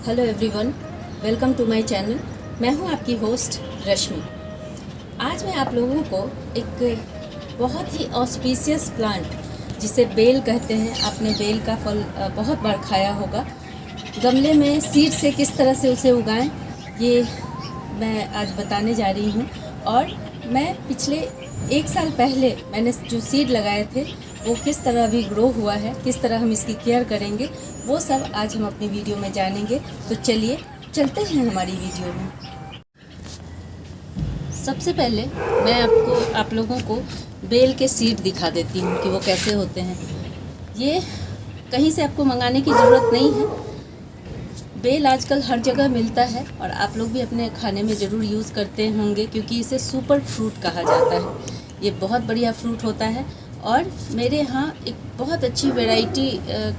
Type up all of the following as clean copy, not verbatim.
Hello everyone, welcome to my channel. मैं हूं आपकी होस्ट रश्मि। आज मैं आप लोगों को एक बहुत ही ऑस्पिशियस प्लांट, जिसे बेल कहते हैं, आपने बेल का फल बहुत बार खाया होगा, गमले में सीड से किस तरह से उसे उगाएं, ये मैं आज बताने जा रही हूं। और मैं पिछले 1 साल पहले मैंने जो सीड लगाए थे वो किस तरह अभी ग्रो हुआ है, किस तरह हम इसकी केयर करेंगे, वो सब आज हम अपनी वीडियो में जानेंगे। तो चलिए चलते हैं हमारी वीडियो में। सबसे पहले मैं आप लोगों को बेल के सीड दिखा देती हूँ कि वो कैसे होते हैं। ये कहीं से आपको मंगाने की ज़रूरत नहीं है। बेल आजकल हर जगह मिलता है और आप लोग भी अपने खाने में ज़रूर यूज़ करते होंगे, क्योंकि इसे सुपर फ्रूट कहा जाता है। ये बहुत बढ़िया फ्रूट होता है और मेरे यहाँ एक बहुत अच्छी वैरायटी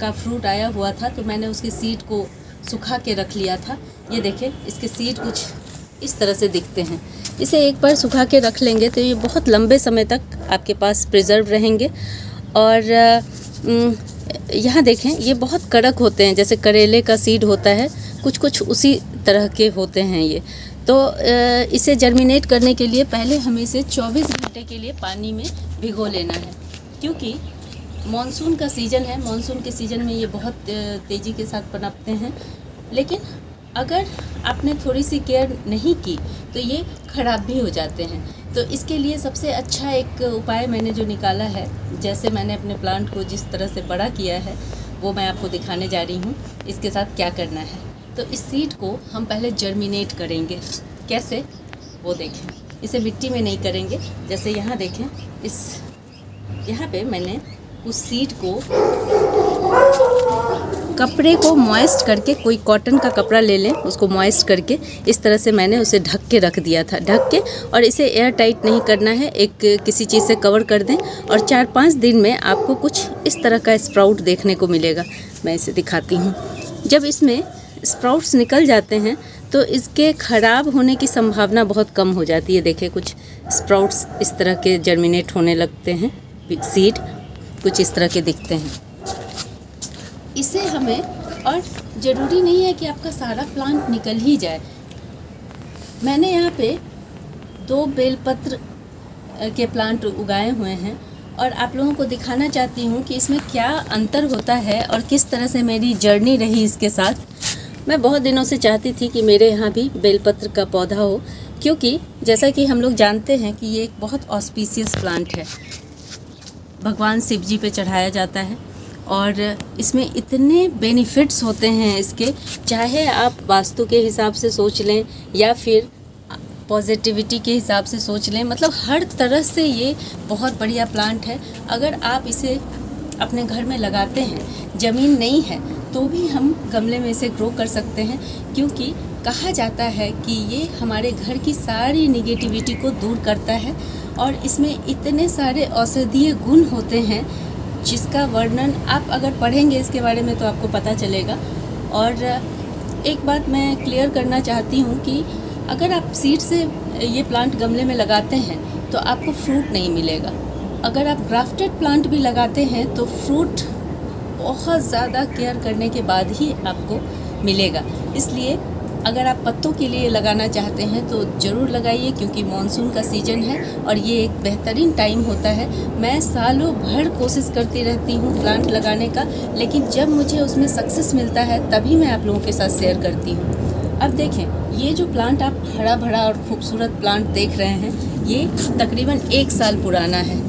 का फ्रूट आया हुआ था, तो मैंने उसके सीड को सुखा के रख लिया था। ये देखें, इसके सीड कुछ इस तरह से दिखते हैं। इसे एक बार सुखा के रख लेंगे तो ये बहुत लंबे समय तक आपके पास प्रिजर्व रहेंगे। और यहाँ देखें, ये बहुत कड़क होते हैं, जैसे करेले का सीड होता है, कुछ कुछ उसी तरह के होते हैं ये। तो इसे जर्मिनेट करने के लिए पहले हमें इसे 24 घंटे के लिए पानी में भिगो लेना है, क्योंकि मॉनसून का सीज़न है। मॉनसून के सीज़न में ये बहुत तेज़ी के साथ पनपते हैं, लेकिन अगर आपने थोड़ी सी केयर नहीं की तो ये ख़राब भी हो जाते हैं। तो इसके लिए सबसे अच्छा एक उपाय मैंने जो निकाला है, जैसे मैंने अपने प्लांट को जिस तरह से बड़ा किया है वो मैं आपको दिखाने जा रही हूँ। इसके साथ क्या करना है, तो इस सीड को हम पहले जर्मिनेट करेंगे। कैसे, वो देखें। इसे मिट्टी में नहीं करेंगे, जैसे यहाँ देखें, यहाँ पे मैंने उस सीड को कपड़े को मॉइस्ट करके, कोई कॉटन का कपड़ा ले लें, उसको मॉइस्ट करके इस तरह से मैंने उसे ढक के रख दिया था। ढक के, और इसे एयर टाइट नहीं करना है, एक किसी चीज़ से कवर कर दें और 4-5 दिन में आपको कुछ इस तरह का स्प्राउट देखने को मिलेगा। मैं इसे दिखाती हूँ। जब इसमें स्प्राउट्स निकल जाते हैं तो इसके ख़राब होने की संभावना बहुत कम हो जाती है। देखिए, कुछ स्प्राउट्स इस तरह के जर्मिनेट होने लगते हैं, सीड कुछ इस तरह के दिखते हैं। इसे हमें, और ज़रूरी नहीं है कि आपका सारा प्लांट निकल ही जाए। मैंने यहाँ पे 2 बेलपत्र के प्लांट उगाए हुए हैं और आप लोगों को दिखाना चाहती हूँ कि इसमें क्या अंतर होता है और किस तरह से मेरी जर्नी रही इसके साथ। मैं बहुत दिनों से चाहती थी कि मेरे यहाँ भी बेलपत्र का पौधा हो, क्योंकि जैसा कि हम लोग जानते हैं कि ये एक बहुत ऑस्पिशियस प्लांट है। भगवान शिव जी पे चढ़ाया जाता है और इसमें इतने बेनिफिट्स होते हैं इसके, चाहे आप वास्तु के हिसाब से सोच लें या फिर पॉजिटिविटी के हिसाब से सोच लें, मतलब हर तरह से ये बहुत बढ़िया प्लांट है। अगर आप इसे अपने घर में लगाते हैं, ज़मीन नहीं है तो भी हम गमले में इसे ग्रो कर सकते हैं, क्योंकि कहा जाता है कि ये हमारे घर की सारी निगेटिविटी को दूर करता है और इसमें इतने सारे औषधीय गुण होते हैं जिसका वर्णन आप अगर पढ़ेंगे इसके बारे में तो आपको पता चलेगा। और एक बात मैं क्लियर करना चाहती हूँ कि अगर आप सीड से ये प्लांट गमले में लगाते हैं तो आपको फ्रूट नहीं मिलेगा। अगर आप ग्राफ्टेड प्लांट भी लगाते हैं तो फ्रूट बहुत ज़्यादा केयर करने के बाद ही आपको मिलेगा। इसलिए अगर आप पत्तों के लिए लगाना चाहते हैं तो ज़रूर लगाइए, क्योंकि मॉनसून का सीज़न है और ये एक बेहतरीन टाइम होता है। मैं सालों भर कोशिश करती रहती हूँ प्लांट लगाने का, लेकिन जब मुझे उसमें सक्सेस मिलता है तभी मैं आप लोगों के साथ शेयर करती हूँ। अब देखें, ये जो प्लांट आप हरा भरा और खूबसूरत प्लांट देख रहे हैं, ये तकरीबन 1 साल पुराना है।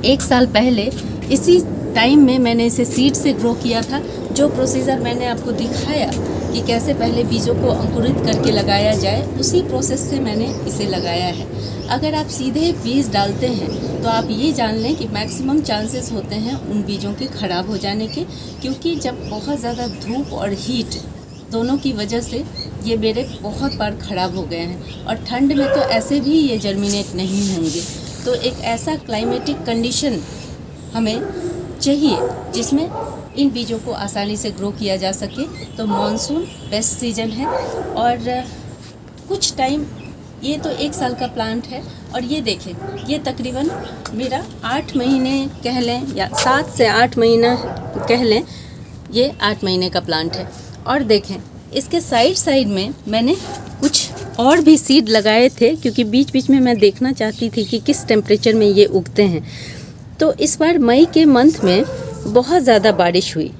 1 साल पहले इसी टाइम में मैंने इसे सीड से ग्रो किया था। जो प्रोसीजर मैंने आपको दिखाया कि कैसे पहले बीजों को अंकुरित करके लगाया जाए, उसी प्रोसेस से मैंने इसे लगाया है। अगर आप सीधे बीज डालते हैं तो आप ये जान लें कि मैक्सिमम चांसेस होते हैं उन बीजों के ख़राब हो जाने के, क्योंकि जब बहुत ज़्यादा धूप और हीट दोनों की वजह से ये मेरे बहुत बार ख़राब हो गए हैं। और ठंड में तो ऐसे भी ये जर्मिनेट नहीं होंगे। तो एक ऐसा क्लाइमेटिक कंडीशन हमें चाहिए जिसमें इन बीजों को आसानी से ग्रो किया जा सके। तो मॉनसून बेस्ट सीजन है। और कुछ टाइम, ये तो 1 साल का प्लांट है और ये देखें, ये तकरीबन मेरा 8 महीने कह लें या 7 से 8 महीना कह लें, ये 8 महीने का प्लांट है। और देखें, इसके साइड में मैंने कुछ और भी सीड लगाए थे, क्योंकि बीच बीच में मैं देखना चाहती थी कि किस टेम्परेचर में ये उगते हैं। तो इस बार मई के मंथ में बहुत ज़्यादा बारिश हुई,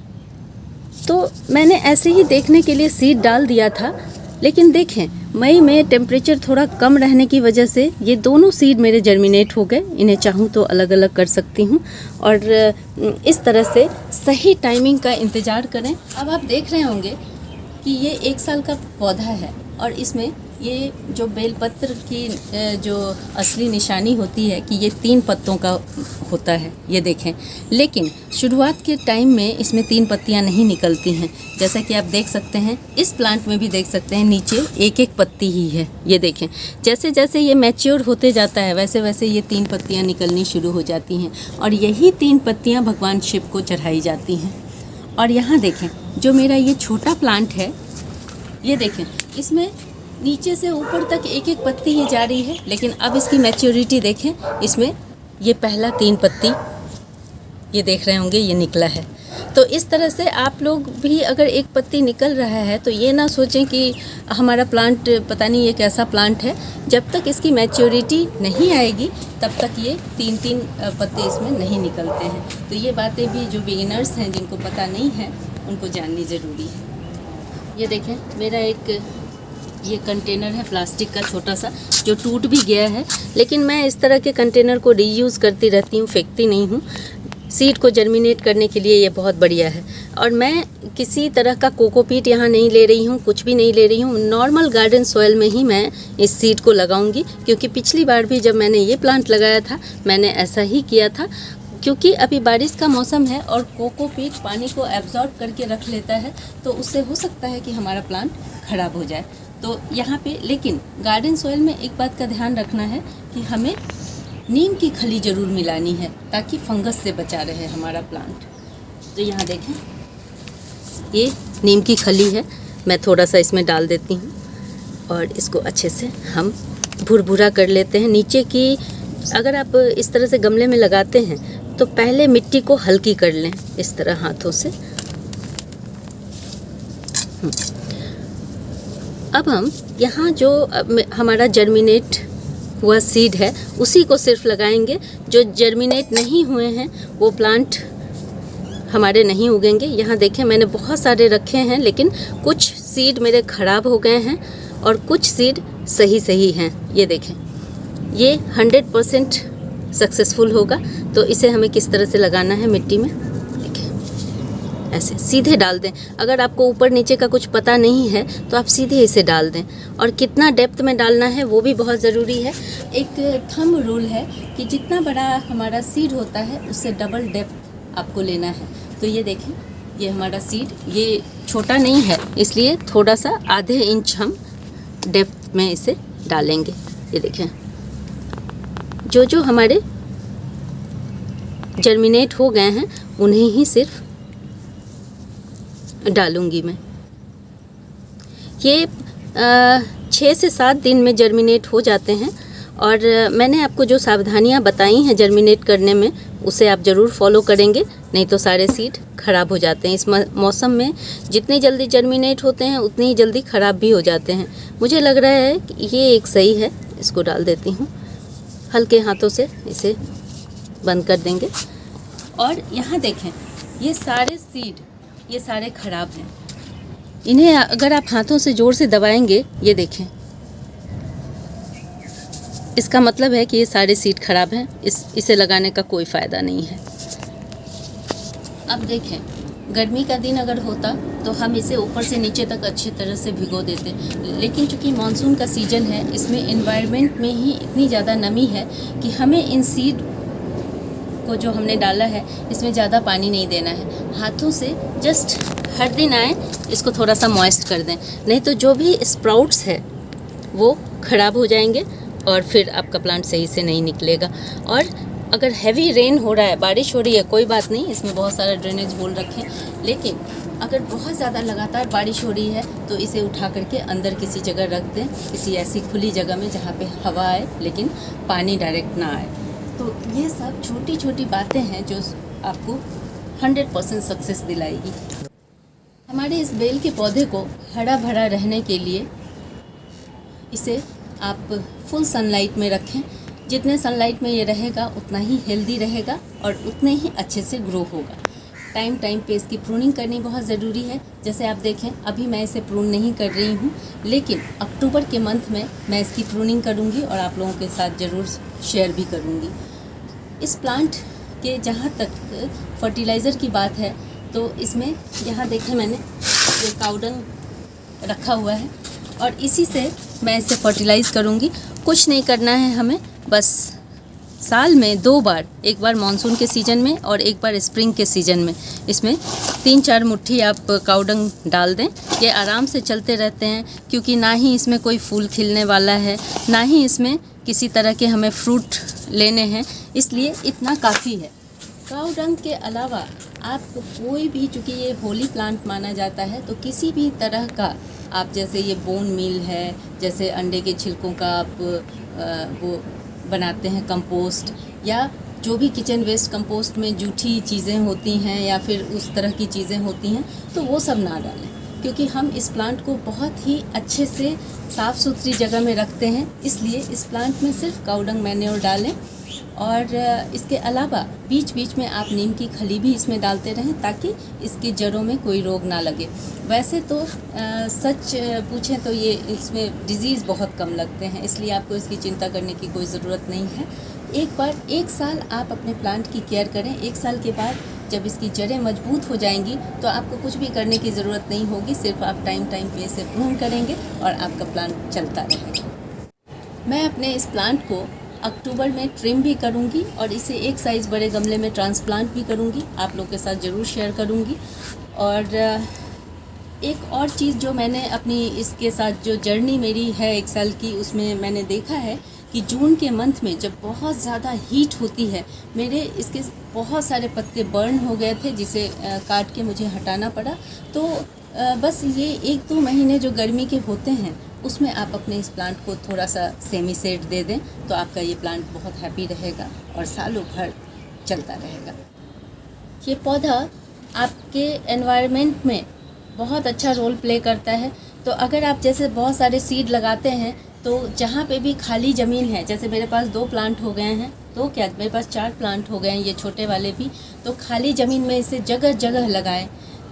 तो मैंने ऐसे ही देखने के लिए सीड डाल दिया था। लेकिन देखें, मई में टेम्परेचर थोड़ा कम रहने की वजह से ये दोनों सीड मेरे जर्मिनेट हो गए। इन्हें चाहूँ तो अलग अलग कर सकती हूँ, और इस तरह से सही टाइमिंग का इंतज़ार करें। अब आप देख रहे होंगे कि ये 1 साल का पौधा है, और इसमें ये जो बेलपत्र की जो असली निशानी होती है कि ये 3 पत्तों का होता है, ये देखें। लेकिन शुरुआत के टाइम में इसमें 3 पत्तियां नहीं निकलती हैं, जैसा कि आप देख सकते हैं। इस प्लांट में भी देख सकते हैं नीचे एक पत्ती ही है, ये देखें। जैसे जैसे ये मैच्योर होते जाता है वैसे वैसे ये 3 पत्तियाँ निकलनी शुरू हो जाती हैं, और यही 3 पत्तियाँ भगवान शिव को चढ़ाई जाती हैं। और यहाँ देखें, जो मेरा ये छोटा प्लांट है, ये देखें, इसमें नीचे से ऊपर तक एक पत्ती ही जा रही है। लेकिन अब इसकी मैच्योरिटी देखें, इसमें ये पहला 3 पत्ती ये देख रहे होंगे, ये निकला है। तो इस तरह से आप लोग भी अगर एक पत्ती निकल रहा है तो ये ना सोचें कि हमारा प्लांट पता नहीं ये कैसा प्लांट है। जब तक इसकी मैच्योरिटी नहीं आएगी तब तक ये 3-3 पत्ते इसमें नहीं निकलते हैं। तो ये बातें भी जो बिगिनर्स हैं, जिनको पता नहीं है, उनको जाननी ज़रूरी है। ये देखें, मेरा एक ये कंटेनर है प्लास्टिक का छोटा सा, जो टूट भी गया है। लेकिन मैं इस तरह के कंटेनर को रीयूज़ करती रहती हूँ, फेंकती नहीं हूँ। सीड को जर्मिनेट करने के लिए ये बहुत बढ़िया है। और मैं किसी तरह का कोकोपीट यहाँ नहीं ले रही हूँ, कुछ भी नहीं ले रही हूँ। नॉर्मल गार्डन सॉइल में ही मैं इस सीड को लगाऊंगी, क्योंकि पिछली बार भी जब मैंने ये प्लांट लगाया था मैंने ऐसा ही किया था। क्योंकि अभी बारिश का मौसम है और कोकोपीट पानी को एब्जॉर्ब करके रख लेता है, तो उससे हो सकता है कि हमारा प्लांट ख़राब हो जाए। तो यहाँ पे लेकिन गार्डन सॉइल में एक बात का ध्यान रखना है कि हमें नीम की खली ज़रूर मिलानी है, ताकि फंगस से बचा रहे हमारा प्लांट। तो यहाँ देखें, ये नीम की खली है, मैं थोड़ा सा इसमें डाल देती हूँ और इसको अच्छे से हम भुरभुरा कर लेते हैं। नीचे की अगर आप इस तरह से गमले में लगाते हैं तो पहले मिट्टी को हल्की कर लें इस तरह हाथों से। अब हम यहाँ जो हमारा जर्मिनेट हुआ सीड है उसी को सिर्फ लगाएंगे। जो जर्मिनेट नहीं हुए हैं वो प्लांट हमारे नहीं उगेंगे। यहाँ देखें, मैंने बहुत सारे रखे हैं, लेकिन कुछ सीड मेरे ख़राब हो गए हैं और कुछ सीड सही हैं। ये देखें, ये 100% सक्सेसफुल होगा। तो इसे हमें किस तरह से लगाना है मिट्टी में, देखें, ऐसे सीधे डाल दें। अगर आपको ऊपर नीचे का कुछ पता नहीं है तो आप सीधे इसे डाल दें। और कितना डेप्थ में डालना है वो भी बहुत ज़रूरी है। एक थंब रूल है कि जितना बड़ा हमारा सीड होता है उससे डबल डेप्थ आपको लेना है। तो ये देखें, ये हमारा सीड ये छोटा नहीं है, इसलिए थोड़ा सा आधे इंच हम डेप्थ में इसे डालेंगे। ये देखें, जो हमारे जर्मिनेट हो गए हैं उन्हें ही सिर्फ डालूंगी मैं। ये 6 से 7 दिन में जर्मिनेट हो जाते हैं। और मैंने आपको जो सावधानियां बताई हैं जर्मिनेट करने में, उसे आप ज़रूर फॉलो करेंगे, नहीं तो सारे सीड ख़राब हो जाते हैं। इस मौसम में जितनी जल्दी जर्मिनेट होते हैं उतनी ही जल्दी ख़राब भी हो जाते हैं। मुझे लग रहा है कि ये एक सही है, इसको डाल देती हूँ। हल्के हाथों से इसे बंद कर देंगे। और यहाँ देखें, ये सारे सीड ये सारे ख़राब हैं। इन्हें अगर आप हाथों से ज़ोर से दबाएंगे, ये देखें, इसका मतलब है कि ये सारे सीड ख़राब हैं। इसे लगाने का कोई फ़ायदा नहीं है। अब देखें, गर्मी का दिन अगर होता तो हम इसे ऊपर से नीचे तक अच्छी तरह से भिगो देते, लेकिन चूँकि मानसून का सीज़न है, इसमें एनवायरनमेंट में ही इतनी ज़्यादा नमी है कि हमें इन सीड को जो हमने डाला है इसमें ज़्यादा पानी नहीं देना है। हाथों से जस्ट हर दिन आए इसको थोड़ा सा मॉइस्ट कर दें, नहीं तो जो भी स्प्राउट्स है वो ख़राब हो जाएंगे और फिर आपका प्लांट सही से नहीं निकलेगा। और अगर हैवी रेन हो रहा है, बारिश हो रही है, कोई बात नहीं, इसमें बहुत सारा ड्रेनेज होल रखें। लेकिन अगर बहुत ज़्यादा लगातार बारिश हो रही है तो इसे उठा करके अंदर किसी जगह रख दें, किसी ऐसी खुली जगह में जहाँ पे हवा आए लेकिन पानी डायरेक्ट ना आए। तो ये सब छोटी छोटी बातें हैं जो आपको 100% सक्सेस दिलाएगी। हमारे इस बेल के पौधे को हरा भरा रहने के लिए इसे आप फुल सनलाइट में रखें। जितने सनलाइट में ये रहेगा उतना ही हेल्दी रहेगा और उतने ही अच्छे से ग्रो होगा। टाइम टाइम पे इसकी प्रूनिंग करनी बहुत ज़रूरी है। जैसे आप देखें, अभी मैं इसे प्रून नहीं कर रही हूँ, लेकिन अक्टूबर के मंथ में मैं इसकी प्रूनिंग करूँगी और आप लोगों के साथ ज़रूर शेयर भी करूँगी। इस प्लांट के जहाँ तक फर्टिलाइज़र की बात है तो इसमें यहाँ देखें मैंने ये काउडंग रखा हुआ है और इसी से मैं इसे फर्टिलाइज़ करूँगी। कुछ नहीं करना है हमें, बस साल में 2 बार, एक बार मानसून के सीज़न में और एक बार स्प्रिंग के सीज़न में इसमें 3-4 मुट्ठी आप काउडंग डाल दें। ये आराम से चलते रहते हैं, क्योंकि ना ही इसमें कोई फूल खिलने वाला है, ना ही इसमें किसी तरह के हमें फ्रूट लेने हैं, इसलिए इतना काफ़ी है। काउडंग के अलावा आप कोई भी, चूँकि ये होली प्लांट माना जाता है, तो किसी भी तरह का आप, जैसे ये बोन मील है, जैसे अंडे के छिलकों का आप वो बनाते हैं कंपोस्ट, या जो भी किचन वेस्ट कंपोस्ट में जूठी चीज़ें होती हैं या फिर उस तरह की चीज़ें होती हैं, तो वो सब ना डालें, क्योंकि हम इस प्लांट को बहुत ही अच्छे से साफ़ सुथरी जगह में रखते हैं। इसलिए इस प्लांट में सिर्फ काउडंग मैन्योर डालें और इसके अलावा बीच बीच में आप नीम की खली भी इसमें डालते रहें, ताकि इसकी जड़ों में कोई रोग ना लगे। वैसे तो सच पूछें तो ये इसमें डिज़ीज़ बहुत कम लगते हैं, इसलिए आपको इसकी चिंता करने की कोई ज़रूरत नहीं है। एक साल आप अपने प्लांट की केयर करें। 1 साल के बाद जब इसकी जड़ें मजबूत हो जाएंगी तो आपको कुछ भी करने की ज़रूरत नहीं होगी, सिर्फ आप टाइम टाइम पे इसे प्रून करेंगे और आपका प्लांट चलता रहेगा। मैं अपने इस प्लांट को अक्टूबर में ट्रिम भी करूंगी और इसे एक साइज़ बड़े गमले में ट्रांसप्लांट भी करूंगी, आप लोग के साथ ज़रूर शेयर करूंगी। और एक और चीज़ जो मैंने अपनी इसके साथ जो जर्नी मेरी है 1 साल की, उसमें मैंने देखा है कि जून के मंथ में जब बहुत ज़्यादा हीट होती है, मेरे इसके बहुत सारे पत्ते बर्न हो गए थे, जिसे काट के मुझे हटाना पड़ा। तो बस ये 1-2 महीने जो गर्मी के होते हैं उसमें आप अपने इस प्लांट को थोड़ा सा सेमी सेड दे दें, तो आपका ये प्लांट बहुत हैप्पी रहेगा और सालों भर चलता रहेगा। ये पौधा आपके एनवायरनमेंट में बहुत अच्छा रोल प्ले करता है। तो अगर आप जैसे बहुत सारे सीड लगाते हैं, तो जहाँ पे भी खाली ज़मीन है, जैसे मेरे पास 2 प्लांट हो गए हैं, तो क्या मेरे पास 4 प्लांट हो गए हैं, ये छोटे वाले भी, तो खाली ज़मीन में इसे जगह जगह लगाएं,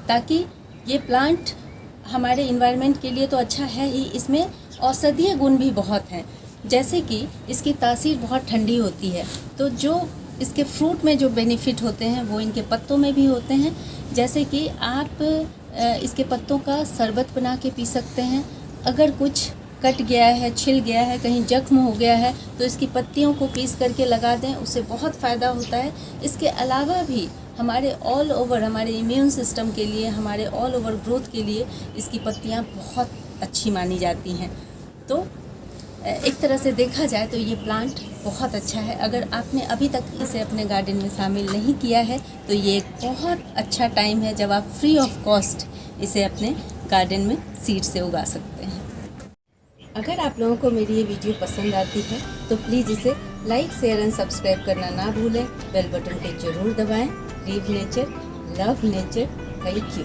ताकि ये प्लांट हमारे इन्वायरमेंट के लिए तो अच्छा है ही, इसमें औषधीय गुण भी बहुत हैं। जैसे कि इसकी तासीर बहुत ठंडी होती है, तो जो इसके फ्रूट में जो बेनिफिट होते हैं वो इनके पत्तों में भी होते हैं। जैसे कि आप इसके पत्तों का शरबत बना के पी सकते हैं। अगर कुछ कट गया है, छिल गया है, कहीं जख्म हो गया है, तो इसकी पत्तियों को पीस करके लगा दें, उससे बहुत फ़ायदा होता है। इसके अलावा भी हमारे ऑल ओवर, हमारे इम्यून सिस्टम के लिए, हमारे ऑल ओवर ग्रोथ के लिए इसकी पत्तियां बहुत अच्छी मानी जाती हैं। तो एक तरह से देखा जाए तो ये प्लांट बहुत अच्छा है। अगर आपने अभी तक इसे अपने गार्डन में शामिल नहीं किया है, तो ये एक बहुत अच्छा टाइम है जब आप फ्री ऑफ कॉस्ट इसे अपने गार्डन में सीड से उगा सकते हैं। अगर आप लोगों को मेरी ये वीडियो पसंद आती है तो प्लीज़ इसे लाइक, शेयर एंड सब्सक्राइब करना ना भूलें। बेल बटन को ज़रूर दबाएं। Live nature, love nature. Thank you.